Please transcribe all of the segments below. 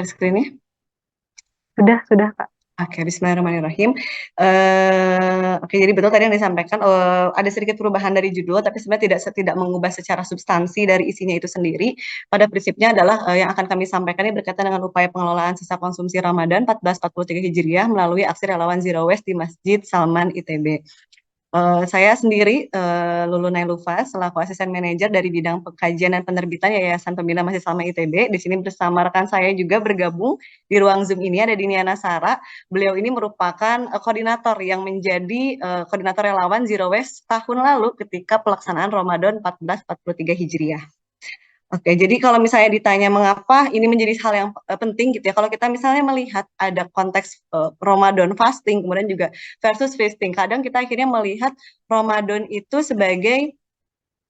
Screen-nya. Sudah, Kak. Oke, Bismillahirrahmanirrahim. Oke, jadi betul tadi yang disampaikan, ada sedikit perubahan dari judul, tapi sebenarnya tidak mengubah secara substansi dari isinya itu sendiri. Pada prinsipnya adalah yang akan kami sampaikan ini berkaitan dengan upaya pengelolaan sisa konsumsi Ramadan 1443 Hijriah melalui aksi relawan Zero Waste di Masjid Salman ITB. Saya sendiri, Lulu Nailufa, selaku asisten manajer dari bidang pengkajian dan penerbitan Yayasan Pembina Masjid Salman ITB. Di sini bersama rekan saya juga bergabung di ruang Zoom ini ada Diniana Sara. Beliau ini merupakan koordinator yang menjadi koordinator relawan Zero Waste tahun lalu ketika pelaksanaan Ramadan 1443 Hijriah. Oke, jadi kalau misalnya ditanya mengapa ini menjadi hal yang penting gitu ya, kalau kita misalnya melihat ada konteks Ramadan fasting, kemudian juga versus feasting, kadang kita akhirnya melihat Ramadan itu sebagai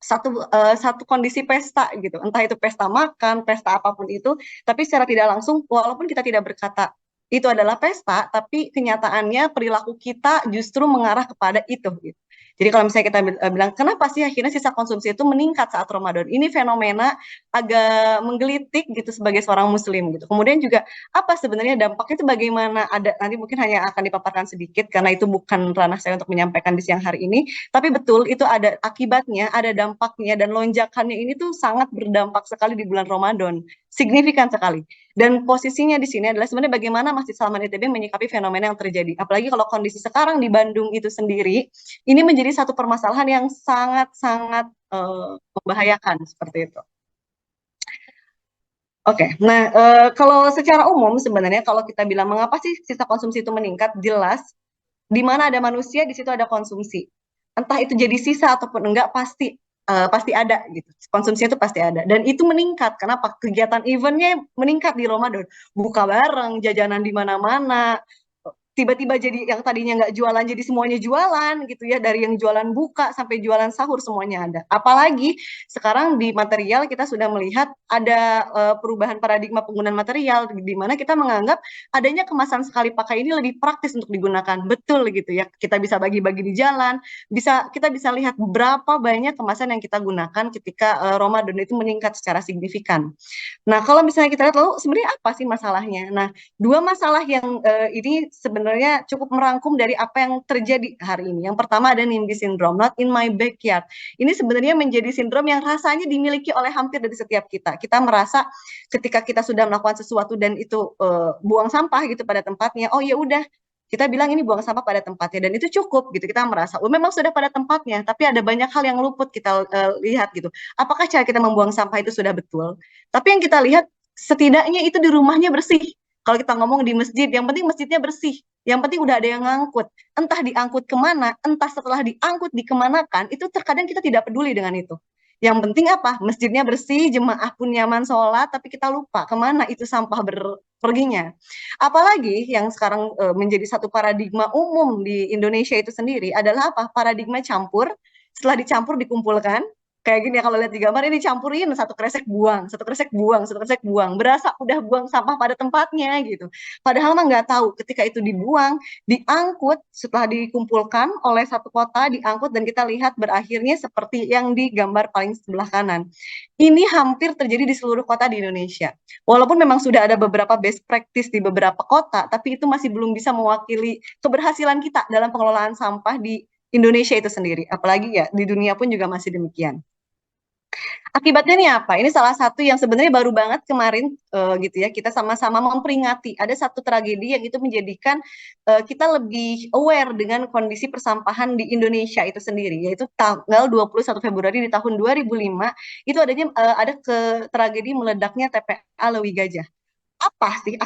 satu kondisi pesta gitu, entah itu pesta makan, pesta apapun itu, tapi secara tidak langsung, walaupun kita tidak berkata itu adalah pesta, tapi kenyataannya perilaku kita justru mengarah kepada itu gitu. Jadi kalau misalnya kita bilang, kenapa sih akhirnya sisa konsumsi itu meningkat saat Ramadan? Ini fenomena agak menggelitik gitu sebagai seorang muslim gitu. Kemudian juga apa sebenarnya dampaknya itu bagaimana? Ada nanti mungkin hanya akan dipaparkan sedikit karena itu bukan ranah saya untuk menyampaikan di siang hari ini. Tapi betul itu ada akibatnya, ada dampaknya dan lonjakannya ini tuh sangat berdampak sekali di bulan Ramadan, signifikan sekali. Dan posisinya di sini adalah sebenarnya bagaimana Masjid Salman ITB menyikapi fenomena yang terjadi. Apalagi kalau kondisi sekarang di Bandung itu sendiri, ini menjadi satu permasalahan yang sangat-sangat membahayakan seperti itu. Oke, nah kalau secara umum sebenarnya kalau kita bilang mengapa sih sisa konsumsi itu meningkat, jelas di mana ada manusia di situ ada konsumsi. Entah itu jadi sisa ataupun enggak pasti ada gitu. Konsumsinya itu pasti ada dan itu meningkat. Kenapa? Kegiatan eventnya meningkat di Ramadan. Buka bareng, jajanan di mana-mana, tiba-tiba jadi yang tadinya nggak jualan jadi semuanya jualan gitu ya, dari yang jualan buka sampai jualan sahur semuanya ada. Apalagi sekarang di material kita sudah melihat ada perubahan paradigma penggunaan material di mana kita menganggap adanya kemasan sekali pakai ini lebih praktis untuk digunakan. Betul gitu ya, kita bisa bagi-bagi di jalan, kita bisa lihat berapa banyak kemasan yang kita gunakan ketika Ramadan itu meningkat secara signifikan. Nah, kalau misalnya kita lihat lalu sebenarnya apa sih masalahnya? Nah, dua masalah yang ini sebenarnya cukup merangkum dari apa yang terjadi hari ini. Yang pertama ada NIMBY syndrome, not in my backyard. Ini sebenarnya menjadi sindrom yang rasanya dimiliki oleh hampir dari setiap kita. Kita merasa ketika kita sudah melakukan sesuatu dan itu buang sampah gitu pada tempatnya, oh ya udah kita bilang ini buang sampah pada tempatnya dan itu cukup gitu, kita merasa oh memang sudah pada tempatnya, tapi ada banyak hal yang luput kita lihat gitu, apakah cara kita membuang sampah itu sudah betul, tapi yang kita lihat setidaknya itu di rumahnya bersih. Kalau kita ngomong di masjid, yang penting masjidnya bersih. Yang penting udah ada yang ngangkut. Entah diangkut kemana, entah setelah diangkut dikemanakan, itu terkadang kita tidak peduli dengan itu. Yang penting apa? Masjidnya bersih, jemaah pun nyaman sholat, tapi kita lupa kemana itu sampah perginya. Apalagi yang sekarang menjadi satu paradigma umum di Indonesia itu sendiri adalah apa? Paradigma campur. Setelah dicampur dikumpulkan, kayak gini ya kalau lihat di gambar ini campurin satu kresek buang, satu kresek buang, satu kresek buang, berasa udah buang sampah pada tempatnya gitu. Padahal mah nggak tahu ketika itu dibuang, diangkut setelah dikumpulkan oleh satu kota, diangkut dan kita lihat berakhirnya seperti yang di gambar paling sebelah kanan. Ini hampir terjadi di seluruh kota di Indonesia. Walaupun memang sudah ada beberapa best practice di beberapa kota, tapi itu masih belum bisa mewakili keberhasilan kita dalam pengelolaan sampah di Indonesia itu sendiri. Apalagi ya di dunia pun juga masih demikian. Akibatnya nih apa? Ini salah satu yang sebenarnya baru banget kemarin gitu ya, kita sama-sama memperingati ada satu tragedi yang itu menjadikan kita lebih aware dengan kondisi persampahan di Indonesia itu sendiri, yaitu tanggal 21 Februari di tahun 2005 itu ada tragedi meledaknya TPA Lewi Gajah. Apa sih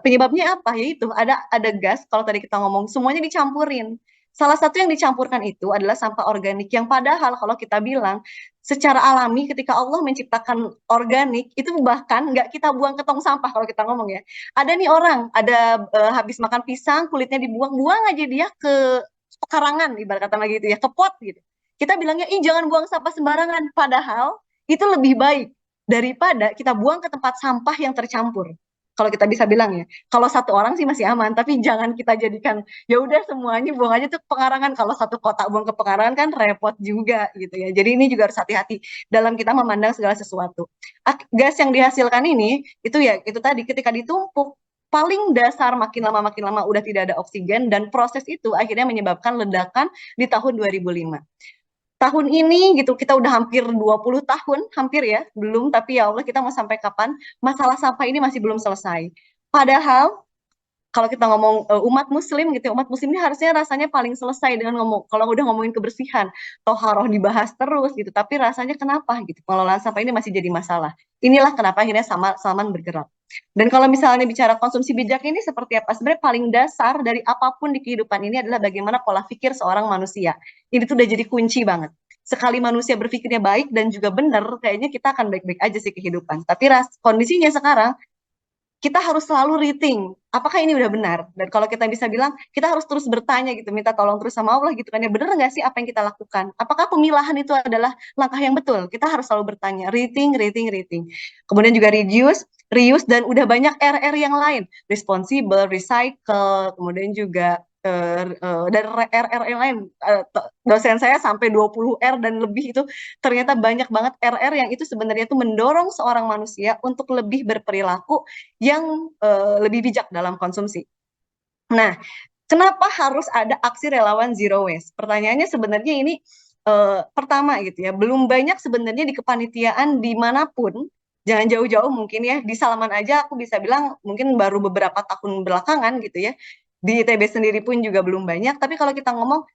penyebabnya apa? Yaitu ada gas, kalau tadi kita ngomong semuanya dicampurin. Salah satu yang dicampurkan itu adalah sampah organik yang padahal kalau kita bilang secara alami ketika Allah menciptakan organik itu bahkan nggak kita buang ke tong sampah kalau kita ngomong ya. Ada nih orang, ada habis makan pisang kulitnya dibuang-buang aja dia ke pekarangan ibarat kata lagi gitu ya, ke pot gitu. Kita bilangnya ih jangan buang sampah sembarangan, padahal itu lebih baik daripada kita buang ke tempat sampah yang tercampur. Kalau kita bisa bilang ya, kalau satu orang sih masih aman, tapi jangan kita jadikan ya udah semuanya buang aja tuh ke pengarangan. Kalau satu kotak buang ke pengarangan kan repot juga gitu ya. Jadi ini juga harus hati-hati dalam kita memandang segala sesuatu. Gas yang dihasilkan ini itu ya itu tadi ketika ditumpuk paling dasar makin lama udah tidak ada oksigen dan proses itu akhirnya menyebabkan ledakan di tahun 2005. Tahun ini gitu kita udah hampir 20 tahun, hampir ya, belum, tapi ya Allah kita mau sampai kapan masalah sampah ini masih belum selesai. Padahal kalau kita ngomong umat muslim gitu, umat muslim ini harusnya rasanya paling selesai dengan ngomong kalau udah ngomongin kebersihan, toharoh dibahas terus gitu, tapi rasanya kenapa gitu pengelolaan sampah ini masih jadi masalah. Inilah kenapa akhirnya Salman bergerak. Dan kalau misalnya bicara konsumsi bijak ini seperti apa? Sebenarnya paling dasar dari apapun di kehidupan ini adalah bagaimana pola pikir seorang manusia. Ini tuh udah jadi kunci banget. Sekali manusia berpikirnya baik dan juga benar, kayaknya kita akan baik-baik aja sih kehidupan. Tapi kondisinya sekarang kita harus selalu rethink, apakah ini udah benar? Dan kalau kita bisa bilang, kita harus terus bertanya gitu, minta tolong terus sama Allah gitu kan, ya benar nggak sih apa yang kita lakukan? Apakah pemilahan itu adalah langkah yang betul? Kita harus selalu bertanya, rethink. Kemudian juga reuse, dan udah banyak R yang lain, responsible, recycle, kemudian juga dan R yang lain. Dosen saya sampai 20 R dan lebih itu ternyata banyak banget yang itu sebenarnya itu mendorong seorang manusia untuk lebih berperilaku yang lebih bijak dalam konsumsi. Nah, kenapa harus ada aksi relawan zero waste? Pertanyaannya sebenarnya ini pertama gitu ya, belum banyak sebenarnya di kepanitiaan dimanapun, jangan jauh-jauh mungkin ya, di Salaman aja aku bisa bilang mungkin baru beberapa tahun belakangan gitu ya, di ITB sendiri pun juga belum banyak, tapi kalau kita ngomong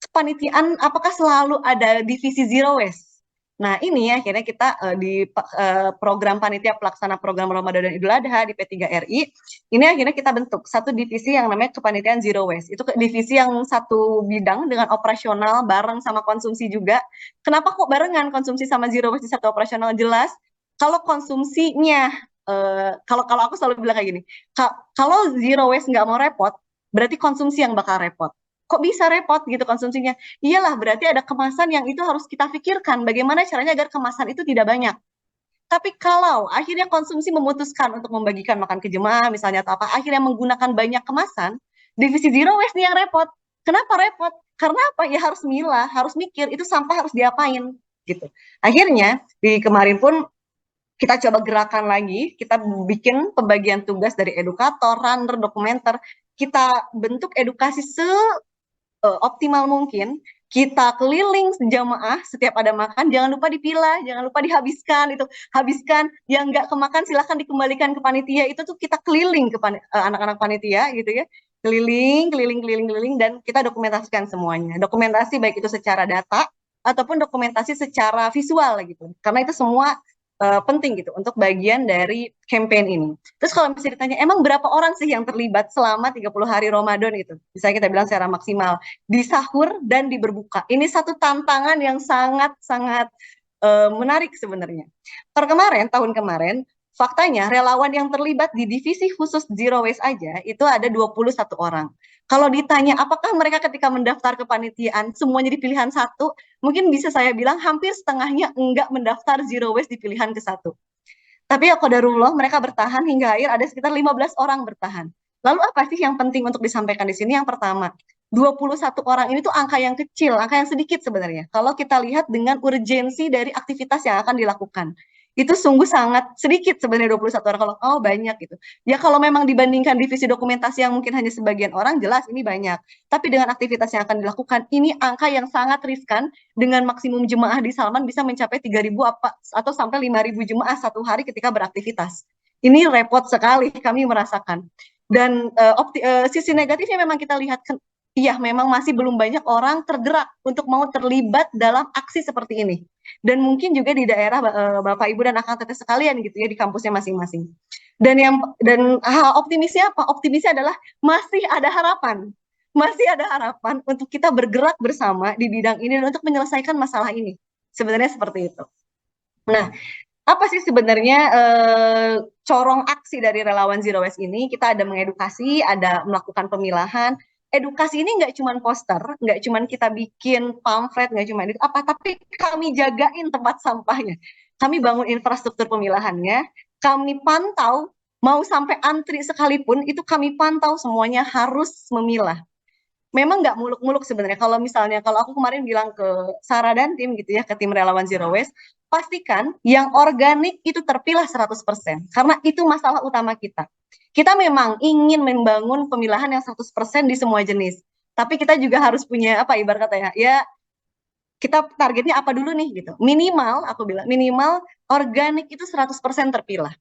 kepanitiaan apakah selalu ada divisi zero waste? Nah, ini akhirnya kita di program panitia pelaksana program Ramadan dan Idul Adha di P3RI, ini akhirnya kita bentuk satu divisi yang namanya kepanitiaan zero waste. Itu divisi yang satu bidang dengan operasional bareng sama konsumsi juga. Kenapa kok barengan konsumsi sama zero waste di satu operasional? Jelas kalau konsumsinya kalau kalau aku selalu bilang kayak gini, kalau zero waste nggak mau repot, berarti konsumsi yang bakal repot. Kok bisa repot gitu konsumsinya? Iyalah, berarti ada kemasan yang itu harus kita pikirkan bagaimana caranya agar kemasan itu tidak banyak. Tapi kalau akhirnya konsumsi memutuskan untuk membagikan makan ke jemaah misalnya atau apa, akhirnya menggunakan banyak kemasan, divisi zero waste nih yang repot. Kenapa repot? Karena apa? Ya harus milah, harus mikir itu sampah harus diapain gitu. Akhirnya di kemarin pun kita coba gerakan lagi, kita bikin pembagian tugas dari edukator, runner, dokumenter, kita bentuk edukasi optimal mungkin, kita keliling jamaah setiap ada makan, jangan lupa dipilah, jangan lupa dihabiskan itu, habiskan yang nggak kemakan silahkan dikembalikan ke panitia. Itu tuh kita keliling ke anak-anak panitia gitu ya, keliling dan kita dokumentasikan semuanya. Dokumentasi baik itu secara data ataupun dokumentasi secara visual gitu. Karena itu semua penting gitu untuk bagian dari campaign ini. Terus kalau misalnya ditanya, emang berapa orang sih yang terlibat selama 30 hari Ramadan gitu? Misalnya kita bilang secara maksimal, di sahur dan di berbuka. Ini satu tantangan yang sangat-sangat menarik sebenarnya. Tahun kemarin, faktanya relawan yang terlibat di divisi khusus Zero Waste aja itu ada 21 orang. Kalau ditanya apakah mereka ketika mendaftar ke panitiaan semuanya di pilihan satu, mungkin bisa saya bilang hampir setengahnya enggak mendaftar Zero Waste di pilihan ke satu. Tapi ya qadarullah mereka bertahan hingga akhir ada sekitar 15 orang bertahan. Lalu apa sih yang penting untuk disampaikan di sini? Yang pertama, 21 orang ini tuh angka yang kecil, angka yang sedikit sebenarnya. Kalau kita lihat dengan urgensi dari aktivitas yang akan dilakukan. Itu sungguh sangat sedikit sebenarnya 21 orang. Kalau oh banyak gitu. Ya kalau memang dibandingkan divisi dokumentasi yang mungkin hanya sebagian orang, jelas ini banyak. Tapi dengan aktivitas yang akan dilakukan, ini angka yang sangat riskan dengan maksimum jemaah di Salman bisa mencapai 3.000 atau sampai 5.000 jemaah satu hari ketika beraktivitas. Ini repot sekali kami merasakan. Dan sisi negatifnya memang kita lihat, iya memang masih belum banyak orang tergerak untuk mau terlibat dalam aksi seperti ini. Dan mungkin juga di daerah Bapak Ibu dan Akang Teteh sekalian gitu ya di kampusnya masing-masing. Dan optimisnya apa? Optimisnya adalah masih ada harapan. Masih ada harapan untuk kita bergerak bersama di bidang ini dan untuk menyelesaikan masalah ini. Sebenarnya seperti itu. Nah, apa sih sebenarnya corong aksi dari relawan Zero Waste ini? Kita ada mengedukasi, ada melakukan pemilahan. Edukasi ini nggak cuma poster, nggak cuma kita bikin pamflet, nggak cuma itu apa, tapi kami jagain tempat sampahnya. Kami bangun infrastruktur pemilahannya, kami pantau Mau sampai antri sekalipun, itu kami pantau semuanya harus memilah. Memang nggak muluk-muluk sebenarnya. Kalau misalnya, kalau aku kemarin bilang ke Sarah dan tim gitu ya, ke tim relawan Zero Waste, pastikan yang organik itu terpilah 100%. Karena itu masalah utama kita. Kita memang ingin membangun pemilahan yang 100% di semua jenis. Tapi kita juga harus punya, apa ibarat kata ya kita targetnya apa dulu nih gitu. Minimal, aku bilang, minimal organik itu 100% terpilah.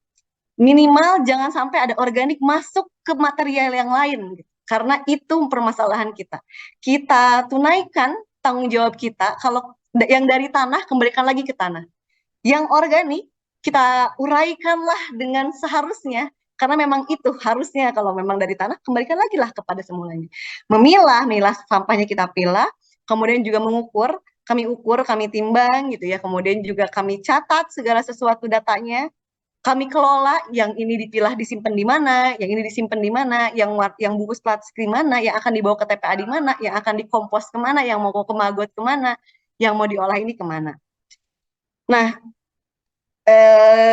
Minimal jangan sampai ada organik masuk ke material yang lain gitu. Karena itu permasalahan kita. Kita tunaikan tanggung jawab kita, kalau yang dari tanah kembalikan lagi ke tanah. Yang organik kita uraikanlah dengan seharusnya, karena memang itu harusnya kalau memang dari tanah kembalikan lagi lah kepada semulanya. Memilah sampahnya kita pilah, kemudian juga mengukur, kami ukur, kami timbang gitu ya, kemudian juga kami catat segala sesuatu datanya, kami kelola, yang ini dipilah disimpan di mana, yang ini disimpan di mana, yang bungkus plastik di mana, yang akan dibawa ke TPA di mana, yang akan dikompos kemana, yang mau ke Magot kemana, yang mau diolah ini kemana. Nah,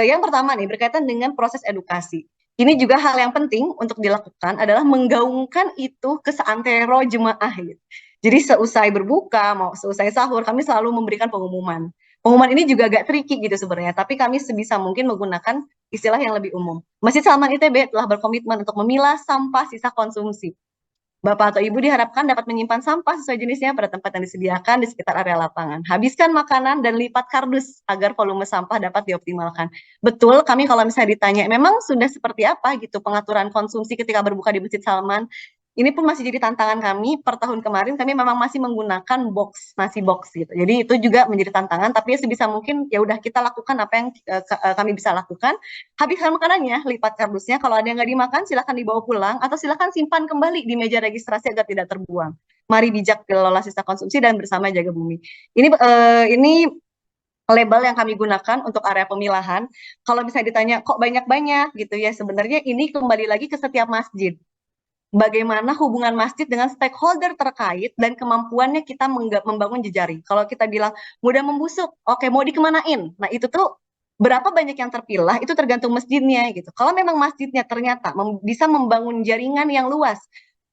yang pertama nih berkaitan dengan proses edukasi. Ini juga hal yang penting untuk dilakukan adalah menggaungkan itu ke seantero jemaah gitu. Jadi seusai berbuka, mau seusai sahur, kami selalu memberikan pengumuman. Pengumuman ini juga agak tricky gitu sebenarnya, tapi kami sebisa mungkin menggunakan istilah yang lebih umum. Masjid Salman ITB telah berkomitmen untuk memilah sampah sisa konsumsi. Bapak atau Ibu diharapkan dapat menyimpan sampah sesuai jenisnya pada tempat yang disediakan di sekitar area lapangan. Habiskan makanan dan lipat kardus agar volume sampah dapat dioptimalkan. Betul, kami kalau misalnya ditanya, memang sudah seperti apa gitu pengaturan konsumsi ketika berbuka di Masjid Salman? Ini pun masih jadi tantangan kami. Per tahun kemarin kami memang masih menggunakan nasi box gitu. Jadi itu juga menjadi tantangan, tapi sebisa mungkin ya udah kita lakukan apa yang kami bisa lakukan. Habiskan makanannya, lipat kardusnya. Kalau ada yang nggak dimakan, silahkan dibawa pulang atau silahkan simpan kembali di meja registrasi agar tidak terbuang. Mari bijak kelola sisa konsumsi dan bersama jaga bumi. Ini label yang kami gunakan untuk area pemilahan. Kalau bisa ditanya kok banyak-banyak gitu ya, sebenarnya ini kembali lagi ke setiap masjid. Bagaimana hubungan masjid dengan stakeholder terkait dan kemampuannya kita membangun jejaring. Kalau kita bilang mudah membusuk, oke mau dikemanain? Nah itu tuh berapa banyak yang terpilah itu tergantung masjidnya gitu. Kalau memang masjidnya ternyata bisa membangun jaringan yang luas,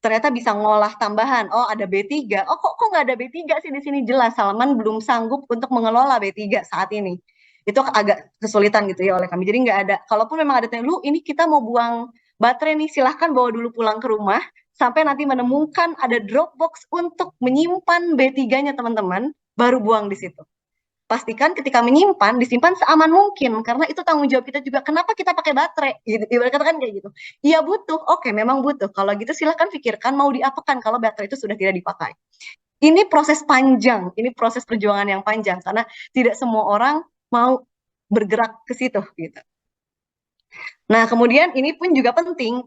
ternyata bisa ngolah tambahan. Oh ada B3, oh kok nggak ada B3 sih di sini, jelas Salman belum sanggup untuk mengelola B3 saat ini. Itu agak kesulitan gitu ya oleh kami. Jadi nggak ada. Kalaupun memang ada lu ini kita mau buang baterai nih, silahkan bawa dulu pulang ke rumah sampai nanti menemukan ada Dropbox untuk menyimpan B3-nya teman-teman, baru buang di situ. Pastikan ketika menyimpan, disimpan seaman mungkin, karena itu tanggung jawab kita juga. Kenapa kita pakai baterai? Gitu, ibarat katakan kayak gitu. Iya butuh, oke memang butuh. Kalau gitu silahkan pikirkan mau diapakan kalau baterai itu sudah tidak dipakai. Ini proses panjang, ini proses perjuangan yang panjang, karena tidak semua orang mau bergerak ke situ gitu. Nah, kemudian ini pun juga penting,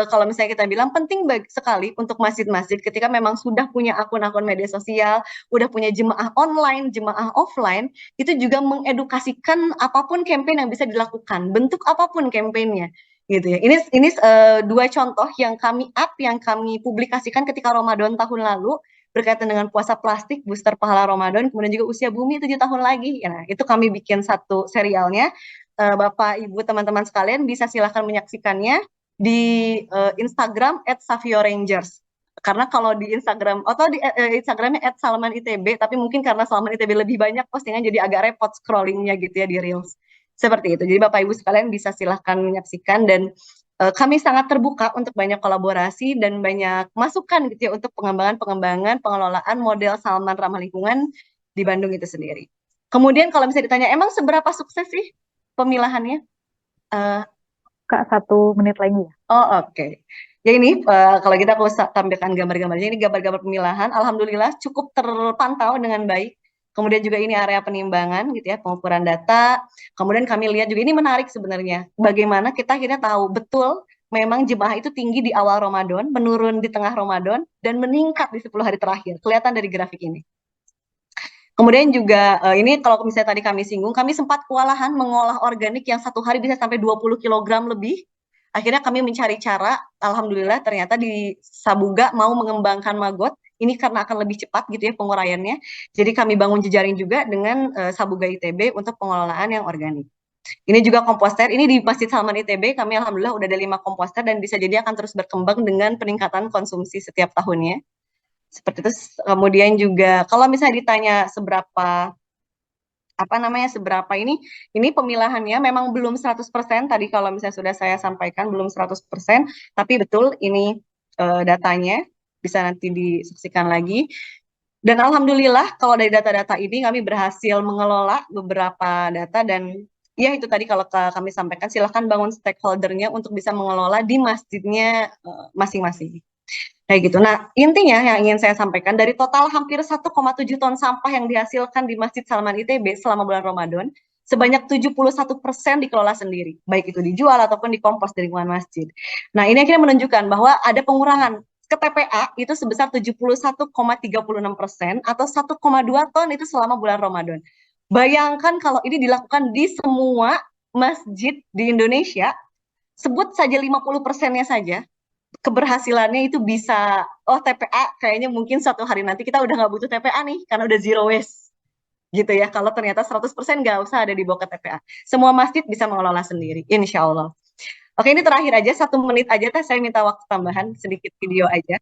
kalau misalnya kita bilang penting sekali untuk masjid-masjid ketika memang sudah punya akun-akun media sosial, udah punya jemaah online, jemaah offline, itu juga mengedukasikan apapun campaign yang bisa dilakukan, bentuk apapun campaignnya, gitu ya. Ini dua contoh yang kami yang kami publikasikan ketika Ramadan tahun lalu, berkaitan dengan puasa plastik, booster pahala Ramadan, kemudian juga usia bumi 7 tahun lagi. Ya, itu kami bikin satu serialnya. Bapak, Ibu, teman-teman sekalian bisa silahkan menyaksikannya di Instagram @saviorangers. Karena kalau di Instagram atau di Instagramnya @salmanitb, tapi mungkin karena Salman ITB lebih banyak postingan jadi agak repot scrollingnya gitu ya di Reels. Seperti itu. Jadi Bapak Ibu sekalian bisa silahkan menyaksikan dan kami sangat terbuka untuk banyak kolaborasi dan banyak masukan gitu ya untuk pengembangan pengelolaan model Salman ramah lingkungan di Bandung itu sendiri. Kemudian kalau bisa ditanya, emang seberapa sukses sih pemilahannya? Kak, 1 menit lagi ya. Oh oke. Ya ini kalau kita aku tampilkan gambar-gambarnya, ini gambar-gambar pemilahan. Alhamdulillah cukup terpantau dengan baik. Kemudian juga ini area penimbangan gitu ya, pengukuran data. Kemudian kami lihat juga ini menarik sebenarnya. Bagaimana kita akhirnya tahu betul memang jemaah itu tinggi di awal Ramadan, menurun di tengah Ramadan, dan meningkat di 10 hari terakhir. Kelihatan dari grafik ini. Kemudian juga ini kalau misalnya tadi kami singgung, kami sempat kewalahan mengolah organik yang 1 hari bisa sampai 20 kg lebih. Akhirnya kami mencari cara, alhamdulillah ternyata di Sabuga mau mengembangkan Magot, ini karena akan lebih cepat gitu ya penguraiannya. Jadi kami bangun jejaring juga dengan Sabuga ITB untuk pengelolaan yang organik. Ini juga komposter, ini di Masjid Salman ITB, kami alhamdulillah udah ada 5 komposter dan bisa jadi akan terus berkembang dengan peningkatan konsumsi setiap tahunnya. Seperti itu, kemudian juga kalau misalnya ditanya seberapa apa namanya seberapa ini pemilahannya memang belum 100% tadi kalau misalnya sudah saya sampaikan belum 100%, tapi betul ini datanya bisa nanti disaksikan lagi. Dan alhamdulillah kalau dari data-data ini kami berhasil mengelola beberapa data dan ya itu tadi kalau kami sampaikan silahkan bangun stakeholdernya untuk bisa mengelola di masjidnya masing-masing. Kayak gitu. Nah, intinya yang ingin saya sampaikan dari total hampir 1,7 ton sampah yang dihasilkan di Masjid Salman ITB selama bulan Ramadan, sebanyak 71% dikelola sendiri, baik itu dijual ataupun dikompos di lingkungan masjid. Nah, ini akhirnya menunjukkan bahwa ada pengurangan ke TPA itu sebesar 71,36% atau 1,2 ton itu selama bulan Ramadan. Bayangkan kalau ini dilakukan di semua masjid di Indonesia, sebut saja 50%-nya saja, keberhasilannya itu bisa, oh TPA kayaknya mungkin suatu hari nanti kita udah nggak butuh TPA nih, karena udah zero waste gitu ya. Kalau ternyata 100% nggak usah ada dibawa ke TPA. Semua masjid bisa mengelola sendiri, insya Allah. Oke, ini terakhir aja, 1 menit aja Teh, saya minta waktu tambahan, sedikit video aja.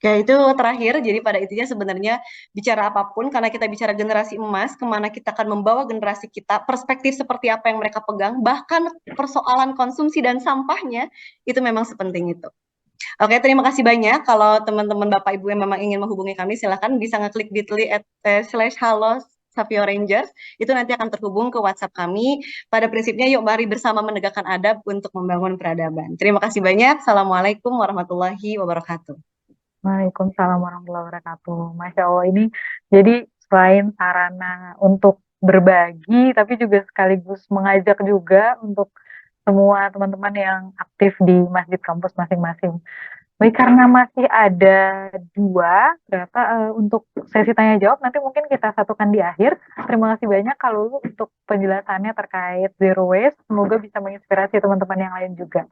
Oke, itu terakhir. Jadi pada intinya sebenarnya bicara apapun, karena kita bicara generasi emas, kemana kita akan membawa generasi kita, perspektif seperti apa yang mereka pegang, bahkan persoalan konsumsi dan sampahnya, itu memang sepenting itu. Oke, terima kasih banyak. Kalau teman-teman Bapak Ibu yang memang ingin menghubungi kami, silakan bisa ngeklik bit.ly/halo Savio Rangers. Itu nanti akan terhubung ke WhatsApp kami. Pada prinsipnya, yuk mari bersama menegakkan adab untuk membangun peradaban. Terima kasih banyak. Assalamualaikum warahmatullahi wabarakatuh. Waalaikumsalam warahmatullahi wabarakatuh. Masya Allah, ini jadi selain sarana untuk berbagi, tapi juga sekaligus mengajak juga untuk semua teman-teman yang aktif di masjid kampus masing-masing. Baik, karena masih ada dua, ternyata untuk sesi tanya jawab nanti mungkin kita satukan di akhir. Terima kasih banyak kalau untuk penjelasannya terkait zero waste. Semoga bisa menginspirasi teman-teman yang lain juga.